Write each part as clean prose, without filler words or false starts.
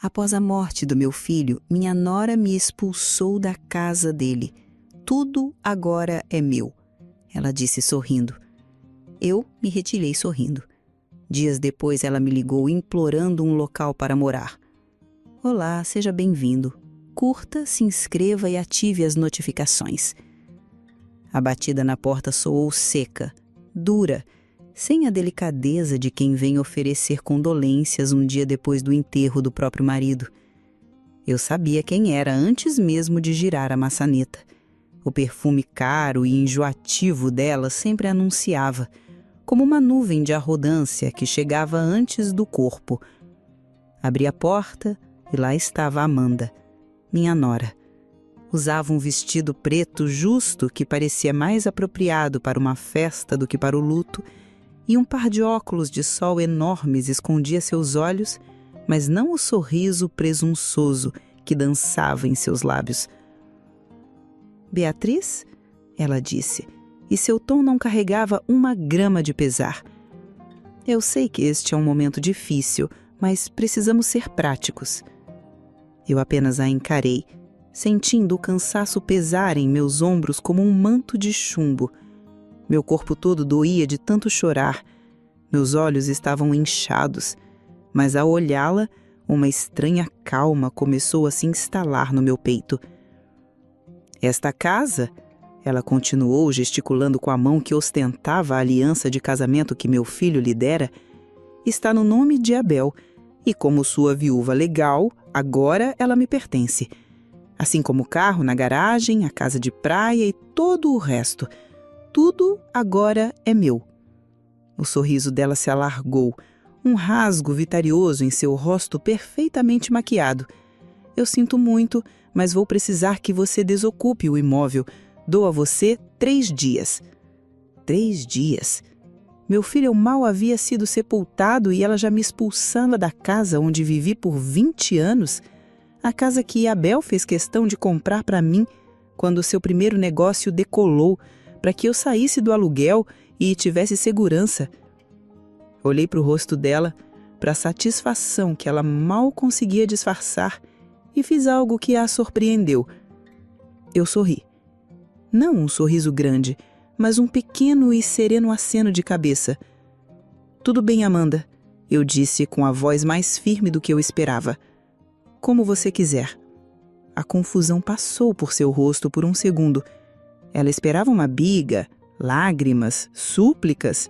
Após a morte do meu filho, minha nora me expulsou da casa dele. Tudo agora é meu, ela disse sorrindo. Eu me retirei sorrindo. Dias depois ela me ligou implorando um local para morar. Olá, seja bem-vindo. Curta, se inscreva e ative as notificações. A batida na porta soou seca, dura, sem a delicadeza de quem vem oferecer condolências um dia depois do enterro do próprio marido. Eu sabia quem era antes mesmo de girar a maçaneta. O perfume caro e enjoativo dela sempre anunciava, como uma nuvem de arrogância que chegava antes do corpo. Abri a porta e lá estava Amanda, minha nora. Usava um vestido preto justo que parecia mais apropriado para uma festa do que para o luto, e um par de óculos de sol enormes escondia seus olhos, mas não o sorriso presunçoso que dançava em seus lábios. Beatriz? Ela disse, e seu tom não carregava uma grama de pesar. Eu sei que este é um momento difícil, mas precisamos ser práticos. Eu apenas a encarei, sentindo o cansaço pesar em meus ombros como um manto de chumbo. Meu corpo todo doía de tanto chorar. Meus olhos estavam inchados, mas ao olhá-la, uma estranha calma começou a se instalar no meu peito. Esta casa, ela continuou gesticulando com a mão que ostentava a aliança de casamento que meu filho lhe dera, está no nome de Abel, e como sua viúva legal, agora ela me pertence. Assim como o carro na garagem, a casa de praia e todo o resto. Tudo agora é meu. O sorriso dela se alargou, um rasgo vitorioso em seu rosto perfeitamente maquiado. Eu sinto muito, mas vou precisar que você desocupe o imóvel. Dou a você 3 dias. 3 dias? Meu filho mal havia sido sepultado e ela já me expulsava da casa onde vivi por 20 anos? A casa que Abel fez questão de comprar para mim quando seu primeiro negócio decolou, para que eu saísse do aluguel e tivesse segurança. Olhei para o rosto dela, para a satisfação que ela mal conseguia disfarçar, e fiz algo que a surpreendeu. Eu sorri. Não um sorriso grande, mas um pequeno e sereno aceno de cabeça. Tudo bem, Amanda, eu disse com a voz mais firme do que eu esperava. Como você quiser. A confusão passou por seu rosto por um segundo. Ela esperava uma biga, lágrimas, súplicas.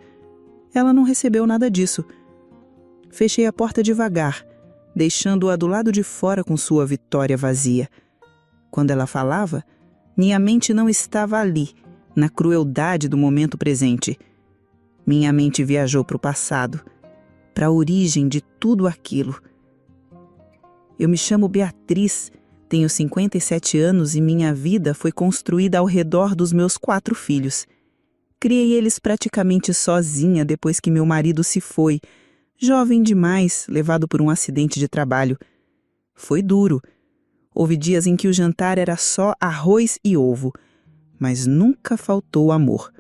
Ela não recebeu nada disso. Fechei a porta devagar, deixando-a do lado de fora com sua vitória vazia. Quando ela falava, minha mente não estava ali, na crueldade do momento presente. Minha mente viajou para o passado, para a origem de tudo aquilo. Eu me chamo Beatriz, tenho 57 anos e minha vida foi construída ao redor dos meus 4 filhos. Criei eles praticamente sozinha depois que meu marido se foi, jovem demais, levado por um acidente de trabalho. Foi duro. Houve dias em que o jantar era só arroz e ovo, mas nunca faltou amor.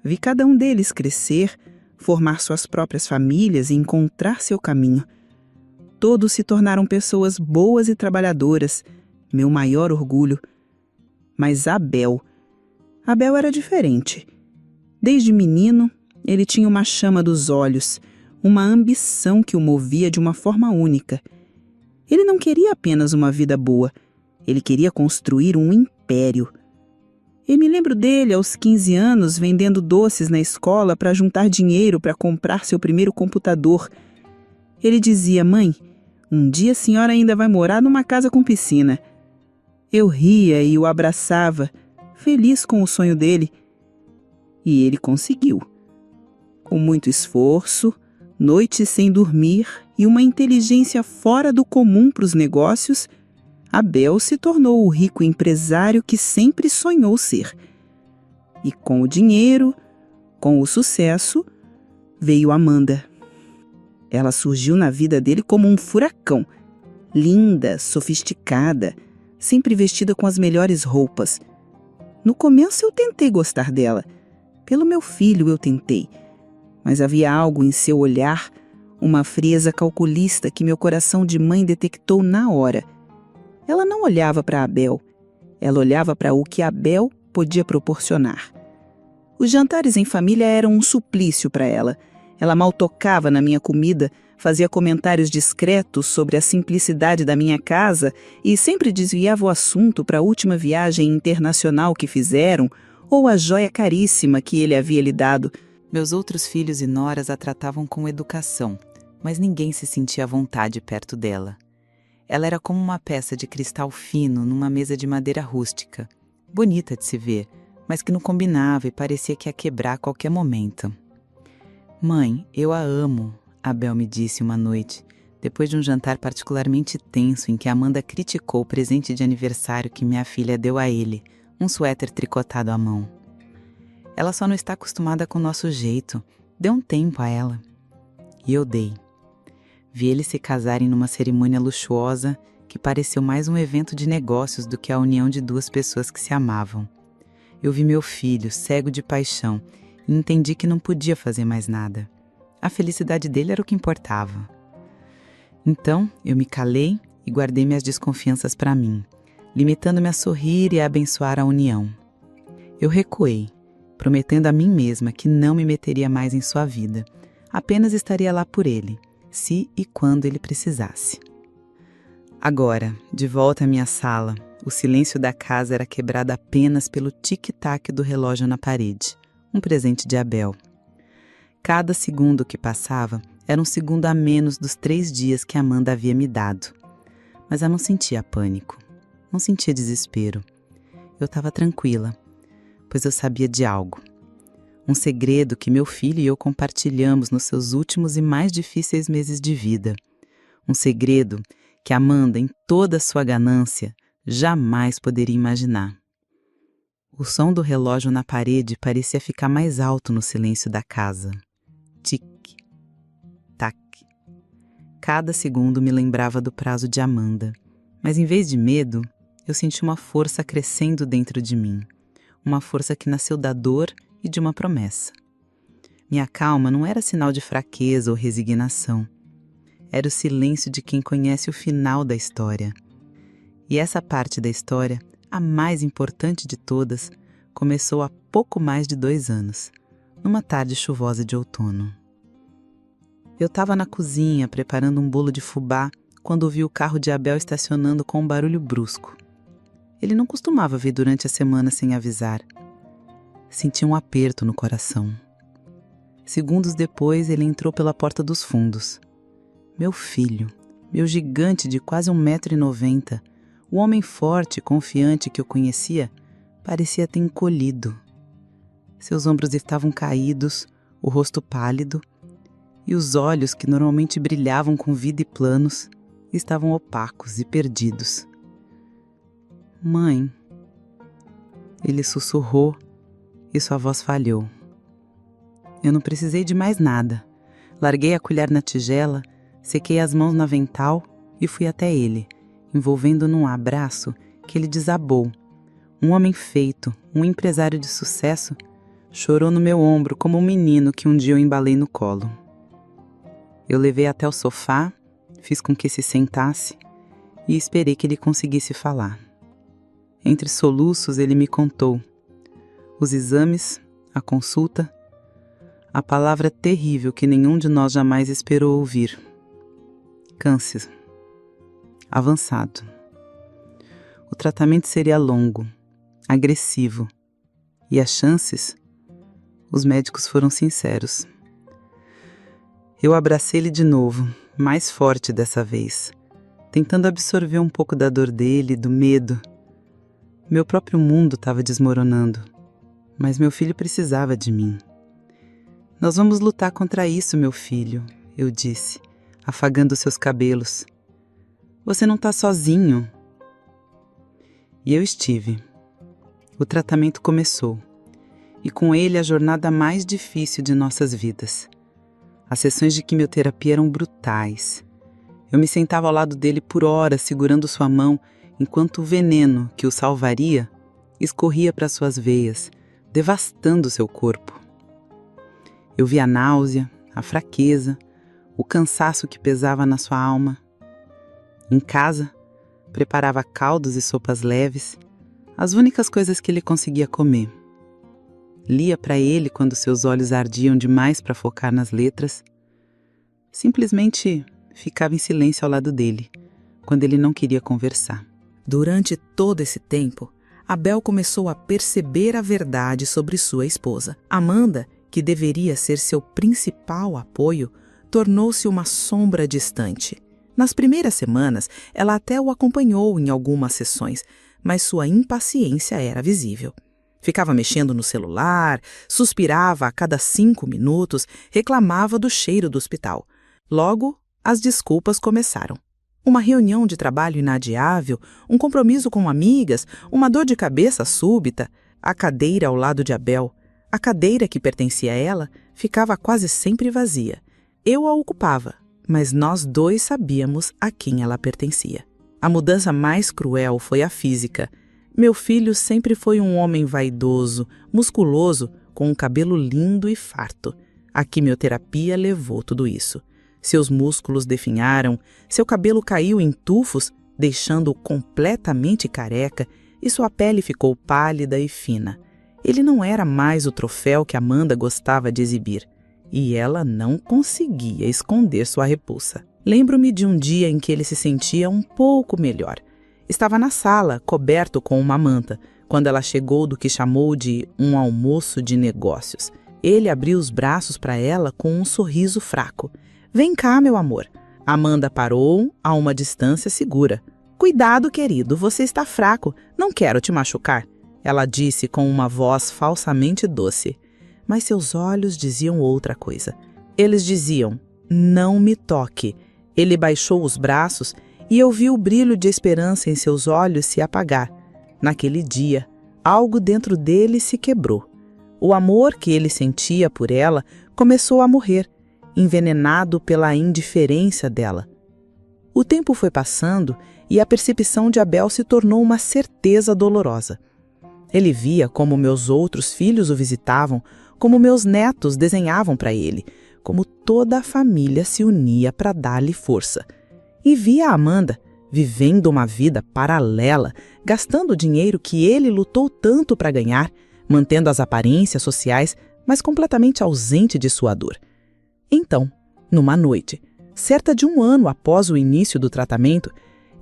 Vi cada um deles crescer, formar suas próprias famílias e encontrar seu caminho. Todos se tornaram pessoas boas e trabalhadoras, meu maior orgulho. Mas Abel era diferente. Desde menino, ele tinha uma chama dos olhos, uma ambição que o movia de uma forma única. Ele não queria apenas uma vida boa, ele queria construir um império. Eu me lembro dele aos 15 anos vendendo doces na escola para juntar dinheiro para comprar seu primeiro computador. Ele dizia: mãe, um dia a senhora ainda vai morar numa casa com piscina. Eu ria e o abraçava, feliz com o sonho dele. E ele conseguiu. Com muito esforço, noites sem dormir e uma inteligência fora do comum para os negócios, Abel se tornou o rico empresário que sempre sonhou ser. E com o dinheiro, com o sucesso, veio Amanda. Ela surgiu na vida dele como um furacão, linda, sofisticada, sempre vestida com as melhores roupas. No começo eu tentei gostar dela. Pelo meu filho eu tentei. Mas havia algo em seu olhar, Uma frieza calculista que meu coração de mãe detectou na hora. Ela não olhava para Abel. Ela olhava para o que Abel podia proporcionar. Os jantares em família eram um suplício para ela. Ela mal tocava na minha comida, fazia comentários discretos sobre a simplicidade da minha casa e sempre desviava o assunto para a última viagem internacional que fizeram ou a joia caríssima que ele havia lhe dado. Meus outros filhos e noras a tratavam com educação, mas ninguém se sentia à vontade perto dela. Ela era como uma peça de cristal fino numa mesa de madeira rústica, bonita de se ver, mas que não combinava e parecia que ia quebrar a qualquer momento. "Mãe, eu a amo", Abel me disse uma noite, depois de um jantar particularmente tenso em que Amanda criticou o presente de aniversário que minha filha deu a ele, um suéter tricotado à mão. "Ela só não está acostumada com o nosso jeito. Dê um tempo a ela." E eu dei. Vi eles se casarem numa cerimônia luxuosa que pareceu mais um evento de negócios do que a união de duas pessoas que se amavam. Eu vi meu filho, cego de paixão, e entendi que não podia fazer mais nada. A felicidade dele era o que importava. Então, eu me calei e guardei minhas desconfianças para mim, limitando-me a sorrir e a abençoar a união. Eu recuei, prometendo a mim mesma que não me meteria mais em sua vida, apenas estaria lá por ele, se e quando ele precisasse. Agora, de volta à minha sala, o silêncio da casa era quebrado apenas pelo tic-tac do relógio na parede, um presente de Abel. Cada segundo que passava era um segundo a menos dos 3 dias que Amanda havia me dado. Mas eu não sentia pânico, não sentia desespero. Eu estava tranquila, pois eu sabia de algo. Um segredo que meu filho e eu compartilhamos nos seus últimos e mais difíceis meses de vida. Um segredo que Amanda, em toda a sua ganância, jamais poderia imaginar. O som do relógio na parede parecia ficar mais alto no silêncio da casa. Tic, tac. Cada segundo me lembrava do prazo de Amanda, mas em vez de medo, eu senti uma força crescendo dentro de mim. Uma força que nasceu da dor e de uma promessa. Minha calma não era sinal de fraqueza ou resignação. Era o silêncio de quem conhece o final da história. E essa parte da história, a mais importante de todas, começou há pouco mais de 2 anos, numa tarde chuvosa de outono. Eu estava na cozinha preparando um bolo de fubá quando vi o carro de Abel estacionando com um barulho brusco. Ele não costumava vir durante a semana sem avisar. Senti um aperto no coração. Segundos depois, ele entrou pela porta dos fundos. Meu filho, meu gigante de quase 1,90 m, o homem forte e confiante que eu conhecia, parecia ter encolhido. Seus ombros estavam caídos, o rosto pálido, e os olhos, que normalmente brilhavam com vida e planos, estavam opacos e perdidos. "Mãe", ele sussurrou e sua voz falhou. Eu não precisei de mais nada. Larguei a colher na tigela, sequei as mãos no avental e fui até ele, envolvendo num abraço que ele desabou. Um homem feito, um empresário de sucesso, chorou no meu ombro como um menino que um dia eu embalei no colo. Eu levei até o sofá, fiz com que se sentasse e esperei que ele conseguisse falar. Entre soluços, ele me contou os exames, a consulta, a palavra terrível que nenhum de nós jamais esperou ouvir. Câncer. Avançado. O tratamento seria longo, agressivo, e as chances? Os médicos foram sinceros. Eu abracei-lhe de novo, mais forte dessa vez, tentando absorver um pouco da dor dele, do medo. Meu próprio mundo estava desmoronando, mas meu filho precisava de mim. "Nós vamos lutar contra isso, meu filho", eu disse, afagando seus cabelos. "Você não está sozinho." E eu estive. O tratamento começou, e com ele a jornada mais difícil de nossas vidas. As sessões de quimioterapia eram brutais. Eu me sentava ao lado dele por horas, segurando sua mão, enquanto o veneno que o salvaria escorria para suas veias, devastando seu corpo. Eu via a náusea, a fraqueza, o cansaço que pesava na sua alma. Em casa, preparava caldos e sopas leves, as únicas coisas que ele conseguia comer. Lia para ele quando seus olhos ardiam demais para focar nas letras. Simplesmente ficava em silêncio ao lado dele, quando ele não queria conversar. Durante todo esse tempo, Abel começou a perceber a verdade sobre sua esposa. Amanda, que deveria ser seu principal apoio, tornou-se uma sombra distante. Nas primeiras semanas, ela até o acompanhou em algumas sessões, mas sua impaciência era visível. Ficava mexendo no celular, suspirava a cada 5 minutos, reclamava do cheiro do hospital. Logo, as desculpas começaram. Uma reunião de trabalho inadiável, um compromisso com amigas, uma dor de cabeça súbita, a cadeira ao lado de Abel, a cadeira que pertencia a ela, ficava quase sempre vazia. Eu a ocupava, mas nós dois sabíamos a quem ela pertencia. A mudança mais cruel foi a física. Meu filho sempre foi um homem vaidoso, musculoso, com um cabelo lindo e farto. A quimioterapia levou tudo isso. Seus músculos definharam, seu cabelo caiu em tufos, deixando-o completamente careca, e sua pele ficou pálida e fina. Ele não era mais o troféu que Amanda gostava de exibir, e ela não conseguia esconder sua repulsa. Lembro-me de um dia em que ele se sentia um pouco melhor. Estava na sala, coberto com uma manta, quando ela chegou do que chamou de um almoço de negócios. Ele abriu os braços para ela com um sorriso fraco. "Vem cá, meu amor." Amanda parou a uma distância segura. "Cuidado, querido, você está fraco. Não quero te machucar," ela disse com uma voz falsamente doce. Mas seus olhos diziam outra coisa. Eles diziam, "Não me toque." Ele baixou os braços e eu vi o brilho de esperança em seus olhos se apagar. Naquele dia, algo dentro dele se quebrou. O amor que ele sentia por ela começou a morrer, envenenado pela indiferença dela. O tempo foi passando e a percepção de Abel se tornou uma certeza dolorosa. Ele via como meus outros filhos o visitavam, como meus netos desenhavam para ele, como toda a família se unia para dar-lhe força. E via a Amanda vivendo uma vida paralela, gastando o dinheiro que ele lutou tanto para ganhar, mantendo as aparências sociais, mas completamente ausente de sua dor. Então, numa noite, certa de 1 ano após o início do tratamento,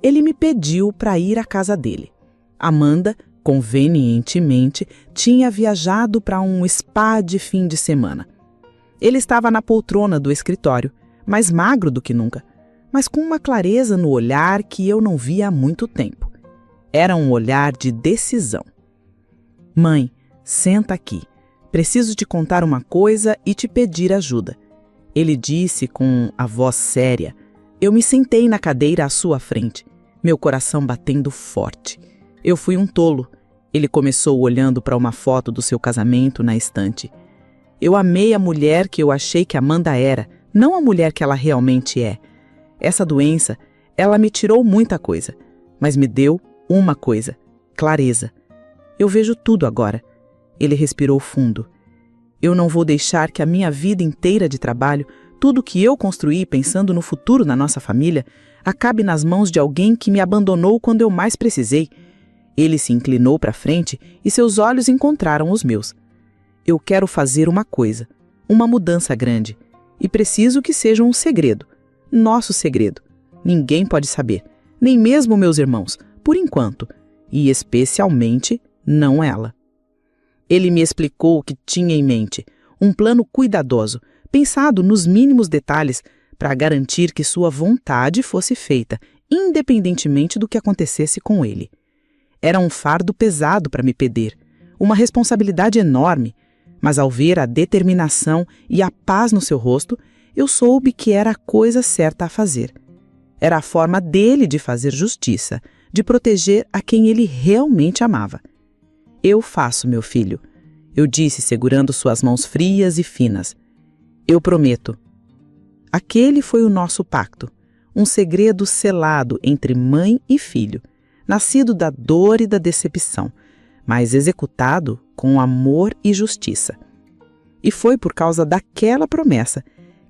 ele me pediu para ir à casa dele. Amanda, convenientemente, tinha viajado para um spa de fim de semana. Ele estava na poltrona do escritório, mais magro do que nunca, mas com uma clareza no olhar que eu não via há muito tempo. Era um olhar de decisão. "Mãe, senta aqui. Preciso te contar uma coisa e te pedir ajuda," ele disse com a voz séria. Eu me sentei na cadeira à sua frente, meu coração batendo forte. "Eu fui um tolo," ele começou olhando para uma foto do seu casamento na estante. "Eu amei a mulher que eu achei que Amanda era, não a mulher que ela realmente é. Essa doença, ela me tirou muita coisa, mas me deu uma coisa, clareza. Eu vejo tudo agora." Ele respirou fundo. "Eu não vou deixar que a minha vida inteira de trabalho, tudo que eu construí pensando no futuro da nossa família, acabe nas mãos de alguém que me abandonou quando eu mais precisei." Ele se inclinou para frente e seus olhos encontraram os meus. "Eu quero fazer uma coisa, uma mudança grande, e preciso que seja um segredo. Nosso segredo. Ninguém pode saber, nem mesmo meus irmãos, por enquanto, e especialmente não ela." Ele me explicou o que tinha em mente, um plano cuidadoso, pensado nos mínimos detalhes, para garantir que sua vontade fosse feita, independentemente do que acontecesse com ele. Era um fardo pesado para me pedir, uma responsabilidade enorme, mas ao ver a determinação e a paz no seu rosto, eu soube que era a coisa certa a fazer. Era a forma dele de fazer justiça, de proteger a quem ele realmente amava. "Eu faço, meu filho," eu disse segurando suas mãos frias e finas. "Eu prometo." Aquele foi o nosso pacto, um segredo selado entre mãe e filho, nascido da dor e da decepção, mas executado com amor e justiça. E foi por causa daquela promessa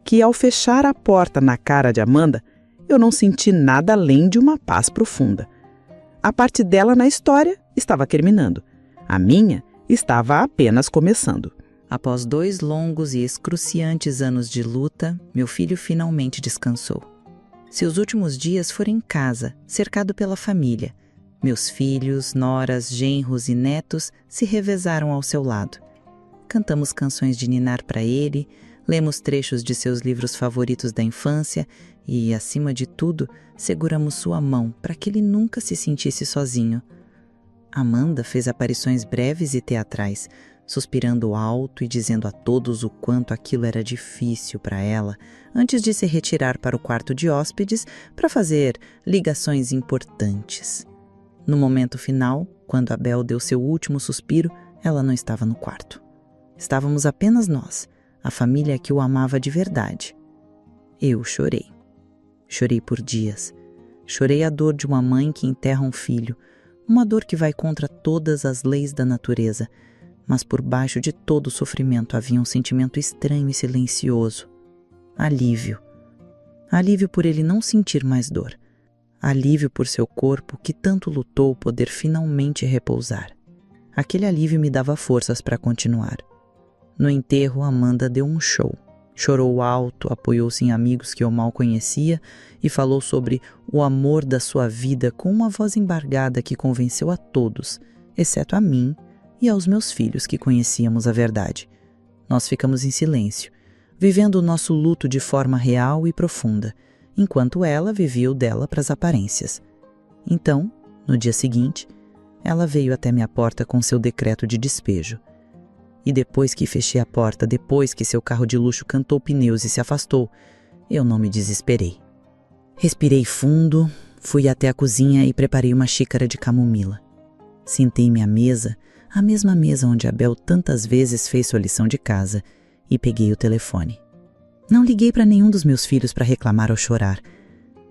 que, ao fechar a porta na cara de Amanda, eu não senti nada além de uma paz profunda. A parte dela na história estava terminando. A minha estava apenas começando. Após 2 longos e excruciantes anos de luta, meu filho finalmente descansou. Seus últimos dias foram em casa, cercado pela família. Meus filhos, noras, genros e netos se revezaram ao seu lado. Cantamos canções de ninar para ele, lemos trechos de seus livros favoritos da infância e, acima de tudo, seguramos sua mão para que ele nunca se sentisse sozinho. Amanda fez aparições breves e teatrais, suspirando alto e dizendo a todos o quanto aquilo era difícil para ela, antes de se retirar para o quarto de hóspedes para fazer ligações importantes. No momento final, quando Abel deu seu último suspiro, ela não estava no quarto. Estávamos apenas nós, a família que o amava de verdade. Eu chorei. Chorei por dias. Chorei a dor de uma mãe que enterra um filho, uma dor que vai contra todas as leis da natureza, mas por baixo de todo o sofrimento havia um sentimento estranho e silencioso. Alívio. Alívio por ele não sentir mais dor. Alívio por seu corpo, que tanto lutou, poder finalmente repousar. Aquele alívio me dava forças para continuar. No enterro, Amanda deu um show. Chorou alto, apoiou-se em amigos que eu mal conhecia e falou sobre o amor da sua vida com uma voz embargada que convenceu a todos, exceto a mim e aos meus filhos que conhecíamos a verdade. Nós ficamos em silêncio, vivendo o nosso luto de forma real e profunda, enquanto ela vivia o dela para as aparências. Então, no dia seguinte, ela veio até minha porta com seu decreto de despejo. E depois que fechei a porta, depois que seu carro de luxo cantou pneus e se afastou, eu não me desesperei. Respirei fundo, fui até a cozinha e preparei uma xícara de camomila. Sentei-me à mesa, a mesma mesa onde Abel tantas vezes fez sua lição de casa, e peguei o telefone. Não liguei para nenhum dos meus filhos para reclamar ou chorar.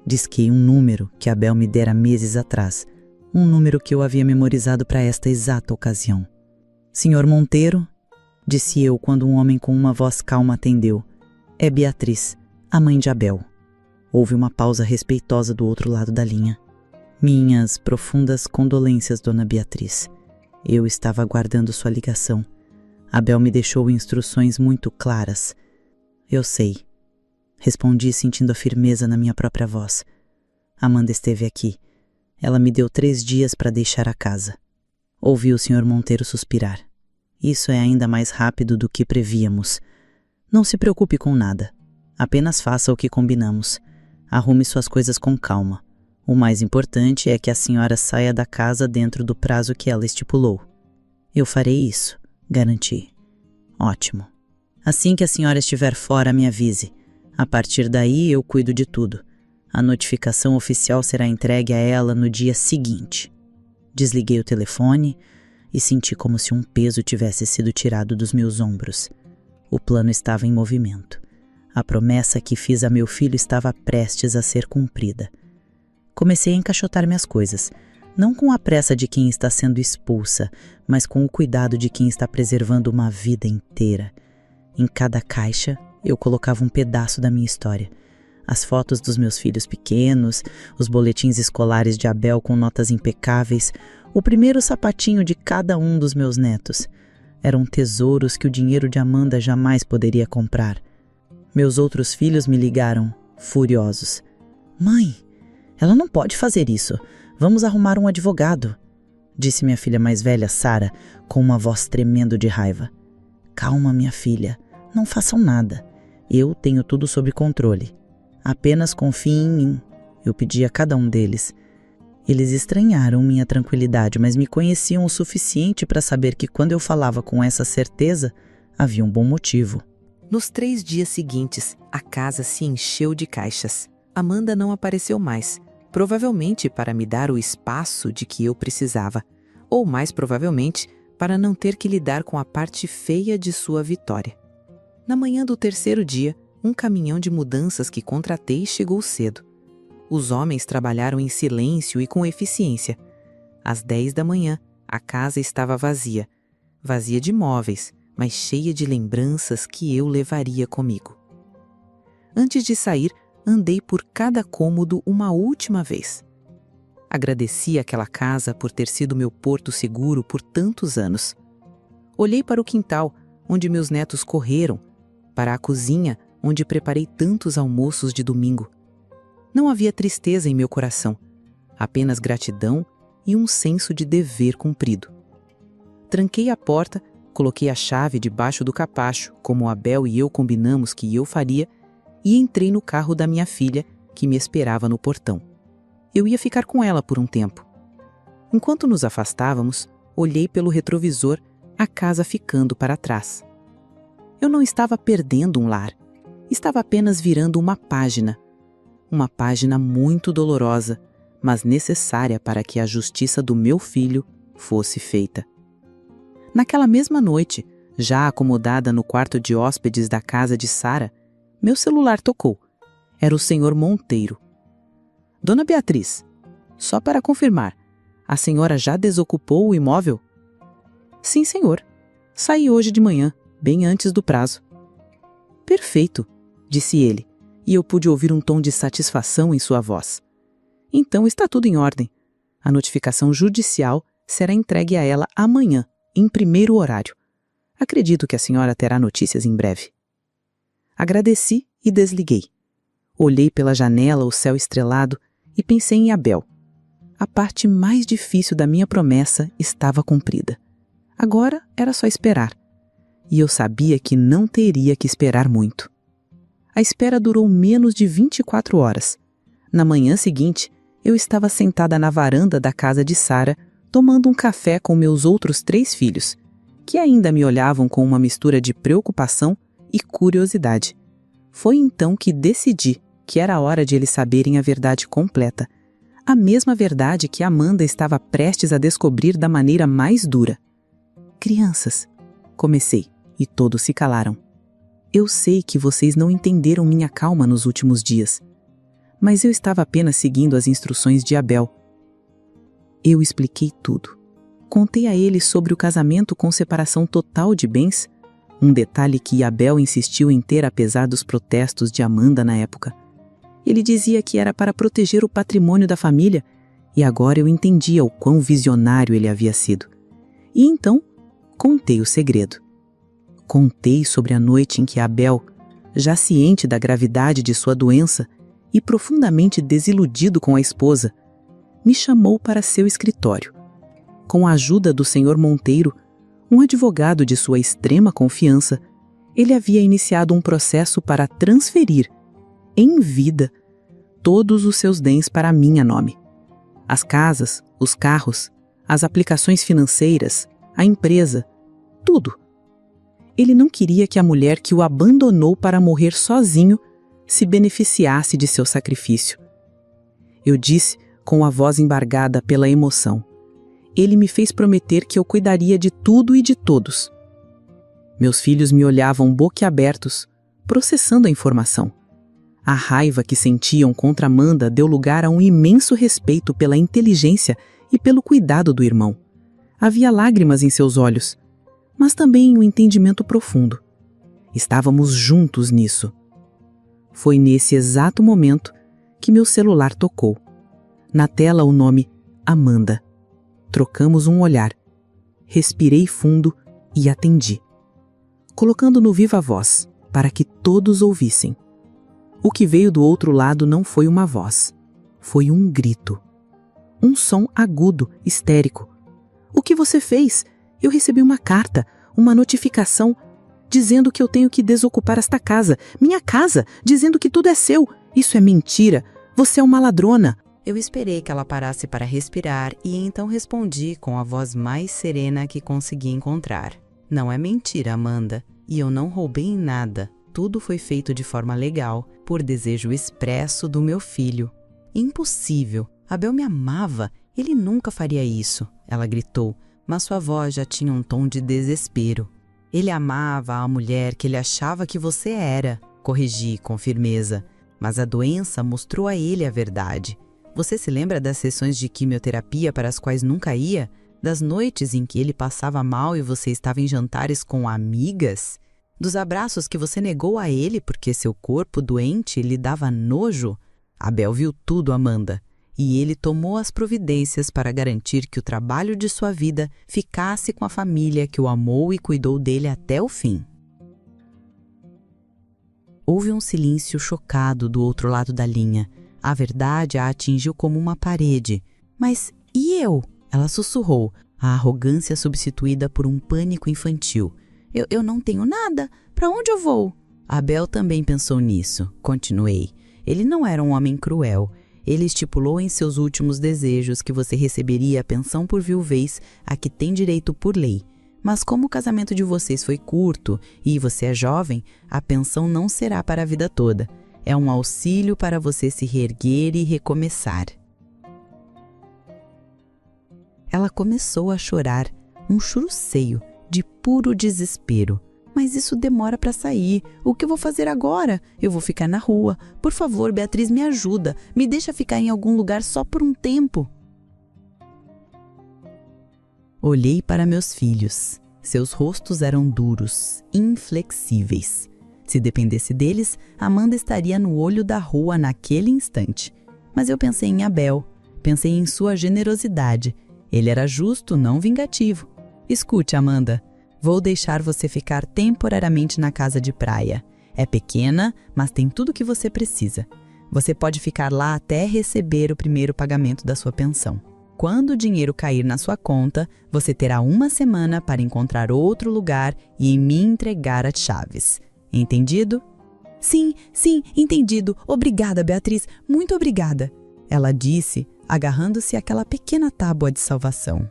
Disquei um número que Abel me dera meses atrás, um número que eu havia memorizado para esta exata ocasião. Senhor Monteiro, disse eu quando um homem com uma voz calma atendeu. É Beatriz, a mãe de Abel. Houve uma pausa respeitosa do outro lado da linha. Minhas profundas condolências, dona Beatriz. Eu estava aguardando sua ligação. Abel me deixou instruções muito claras. Eu sei. Respondi sentindo a firmeza na minha própria voz. Amanda esteve aqui. Ela me deu 3 dias para deixar a casa. Ouvi o Sr. Monteiro suspirar. Isso é ainda mais rápido do que prevíamos. Não se preocupe com nada. Apenas faça o que combinamos. Arrume suas coisas com calma. O mais importante é que a senhora saia da casa dentro do prazo que ela estipulou. Eu farei isso, garanti. Ótimo. Assim que a senhora estiver fora, me avise. A partir daí, eu cuido de tudo. A notificação oficial será entregue a ela no dia seguinte. Desliguei o telefone e senti como se um peso tivesse sido tirado dos meus ombros. O plano estava em movimento. A promessa que fiz a meu filho estava prestes a ser cumprida. Comecei a encaixotar minhas coisas, não com a pressa de quem está sendo expulsa, mas com o cuidado de quem está preservando uma vida inteira. Em cada caixa, eu colocava um pedaço da minha história. As fotos dos meus filhos pequenos, os boletins escolares de Abel com notas impecáveis, o primeiro sapatinho de cada um dos meus netos. Eram tesouros que o dinheiro de Amanda jamais poderia comprar. Meus outros filhos me ligaram, furiosos. Mãe, ela não pode fazer isso. Vamos arrumar um advogado, disse minha filha mais velha, Sara, com uma voz tremendo de raiva. Calma, minha filha. Não façam nada. Eu tenho tudo sob controle. Apenas confiem em mim, eu pedi a cada um deles. Eles estranharam minha tranquilidade, mas me conheciam o suficiente para saber que quando eu falava com essa certeza, havia um bom motivo. Nos 3 dias seguintes, a casa se encheu de caixas. Amanda não apareceu mais, provavelmente para me dar o espaço de que eu precisava, ou mais provavelmente para não ter que lidar com a parte feia de sua vitória. Na manhã do 3º dia, um caminhão de mudanças que contratei chegou cedo. Os homens trabalharam em silêncio e com eficiência. Às 10 da manhã, a casa estava vazia. Vazia de móveis, mas cheia de lembranças que eu levaria comigo. Antes de sair, andei por cada cômodo uma última vez. Agradeci àquela casa por ter sido meu porto seguro por tantos anos. Olhei para o quintal, onde meus netos correram, para a cozinha, onde preparei tantos almoços de domingo. Não havia tristeza em meu coração, apenas gratidão e um senso de dever cumprido. Tranquei a porta, coloquei a chave debaixo do capacho, como Abel e eu combinamos que eu faria, e entrei no carro da minha filha, que me esperava no portão. Eu ia ficar com ela por um tempo. Enquanto nos afastávamos, olhei pelo retrovisor, a casa ficando para trás. Eu não estava perdendo um lar, estava apenas virando uma página muito dolorosa, mas necessária para que a justiça do meu filho fosse feita. Naquela mesma noite, já acomodada no quarto de hóspedes da casa de Sara, meu celular tocou. Era o senhor Monteiro. Dona Beatriz, só para confirmar, a senhora já desocupou o imóvel? Sim, senhor. Saí hoje de manhã, bem antes do prazo. Perfeito, disse ele, e eu pude ouvir um tom de satisfação em sua voz. Então está tudo em ordem. A notificação judicial será entregue a ela amanhã, em primeiro horário. Acredito que a senhora terá notícias em breve. Agradeci e desliguei. Olhei pela janela o céu estrelado e pensei em Abel. A parte mais difícil da minha promessa estava cumprida. Agora era só esperar. E eu sabia que não teria que esperar muito. A espera durou menos de 24 horas. Na manhã seguinte, eu estava sentada na varanda da casa de Sara, tomando um café com meus outros 3 filhos, que ainda me olhavam com uma mistura de preocupação e curiosidade. Foi então que decidi que era hora de eles saberem a verdade completa, a mesma verdade que Amanda estava prestes a descobrir da maneira mais dura. Crianças, comecei, e todos se calaram. Eu sei que vocês não entenderam minha calma nos últimos dias, mas eu estava apenas seguindo as instruções de Abel. Eu expliquei tudo. Contei a ele sobre o casamento com separação total de bens, um detalhe que Abel insistiu em ter apesar dos protestos de Amanda na época. Ele dizia que era para proteger o patrimônio da família, e agora eu entendia o quão visionário ele havia sido. E então, contei o segredo. Contei sobre a noite em que Abel, já ciente da gravidade de sua doença e profundamente desiludido com a esposa, me chamou para seu escritório. Com a ajuda do senhor Monteiro, um advogado de sua extrema confiança, ele havia iniciado um processo para transferir, em vida, todos os seus bens para minha nome. As casas, os carros, as aplicações financeiras, a empresa, tudo. Ele não queria que a mulher que o abandonou para morrer sozinho se beneficiasse de seu sacrifício. Eu disse com a voz embargada pela emoção. Ele me fez prometer que eu cuidaria de tudo e de todos. Meus filhos me olhavam boquiabertos, processando a informação. A raiva que sentiam contra Amanda deu lugar a um imenso respeito pela inteligência e pelo cuidado do irmão. Havia lágrimas em seus olhos, mas também um entendimento profundo. Estávamos juntos nisso. Foi nesse exato momento que meu celular tocou. Na tela o nome Amanda. Trocamos um olhar. Respirei fundo e atendi, colocando no viva voz, para que todos ouvissem. O que veio do outro lado não foi uma voz, foi um grito. Um som agudo, histérico. O que você fez? Eu recebi uma carta, uma notificação, dizendo que eu tenho que desocupar esta casa, minha casa, dizendo que tudo é seu. Isso é mentira. Você é uma ladrona. Eu esperei que ela parasse para respirar e então respondi com a voz mais serena que consegui encontrar. Não é mentira, Amanda, e eu não roubei em nada. Tudo foi feito de forma legal, por desejo expresso do meu filho. Impossível! Abel me amava, ele nunca faria isso, ela gritou, mas sua voz já tinha um tom de desespero. Ele amava a mulher que ele achava que você era, corrigi com firmeza, mas a doença mostrou a ele a verdade. Você se lembra das sessões de quimioterapia para as quais nunca ia? Das noites em que ele passava mal e você estava em jantares com amigas? Dos abraços que você negou a ele porque seu corpo doente lhe dava nojo? Abel viu tudo, Amanda, e ele tomou as providências para garantir que o trabalho de sua vida ficasse com a família que o amou e cuidou dele até o fim. Houve um silêncio chocado do outro lado da linha. A verdade a atingiu como uma parede. Mas e eu? Ela sussurrou, a arrogância substituída por um pânico infantil. Eu não tenho nada. Para onde eu vou? Abel também pensou nisso. Continuei. Ele não era um homem cruel. Ele estipulou em seus últimos desejos que você receberia a pensão por viuvez a que tem direito por lei. Mas como o casamento de vocês foi curto e você é jovem, a pensão não será para a vida toda. É um auxílio para você se reerguer e recomeçar. Ela começou a chorar, um churuceio, de puro desespero. Mas isso demora para sair. O que eu vou fazer agora? Eu vou ficar na rua. Por favor, Beatriz, me ajuda. Me deixa ficar em algum lugar só por um tempo. Olhei para meus filhos. Seus rostos eram duros, inflexíveis. Se dependesse deles, Amanda estaria no olho da rua naquele instante. Mas eu pensei em Abel. Pensei em sua generosidade. Ele era justo, não vingativo. Escute, Amanda. Vou deixar você ficar temporariamente na casa de praia. É pequena, mas tem tudo o que você precisa. Você pode ficar lá até receber o primeiro pagamento da sua pensão. Quando o dinheiro cair na sua conta, você terá 1 semana para encontrar outro lugar e me entregar as chaves. Entendido? Sim, entendido. Obrigada, Beatriz. Muito obrigada. Ela disse, agarrando-se àquela pequena tábua de salvação.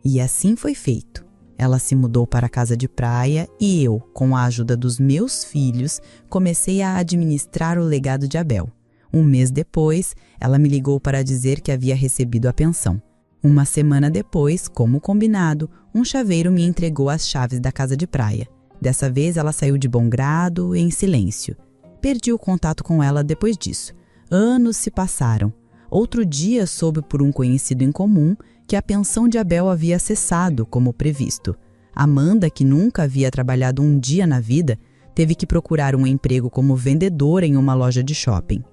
E assim foi feito. Ela se mudou para a casa de praia e eu, com a ajuda dos meus filhos, comecei a administrar o legado de Abel. 1 mês depois, ela me ligou para dizer que havia recebido a pensão. 1 semana depois, como combinado, um chaveiro me entregou as chaves da casa de praia. Dessa vez ela saiu de bom grado, em silêncio. Perdi o contato com ela depois disso. Anos se passaram. Outro dia soube por um conhecido em comum que a pensão de Abel havia cessado, como previsto. Amanda, que nunca havia trabalhado um dia na vida, teve que procurar um emprego como vendedora em uma loja de shopping.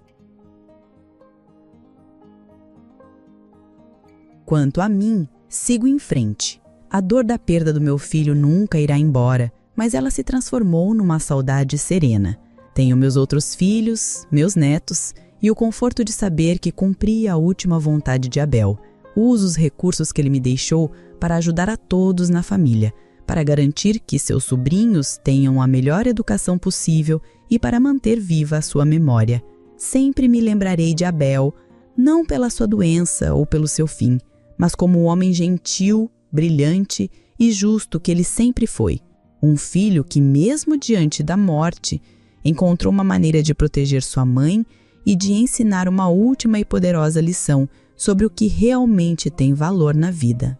Quanto a mim, sigo em frente. A dor da perda do meu filho nunca irá embora, mas ela se transformou numa saudade serena. Tenho meus outros filhos, meus netos, e o conforto de saber que cumpri a última vontade de Abel. Uso os recursos que ele me deixou para ajudar a todos na família, para garantir que seus sobrinhos tenham a melhor educação possível e para manter viva a sua memória. Sempre me lembrarei de Abel, não pela sua doença ou pelo seu fim, mas como o homem gentil, brilhante e justo que ele sempre foi. Um filho que, mesmo diante da morte, encontrou uma maneira de proteger sua mãe e de ensinar uma última e poderosa lição sobre o que realmente tem valor na vida.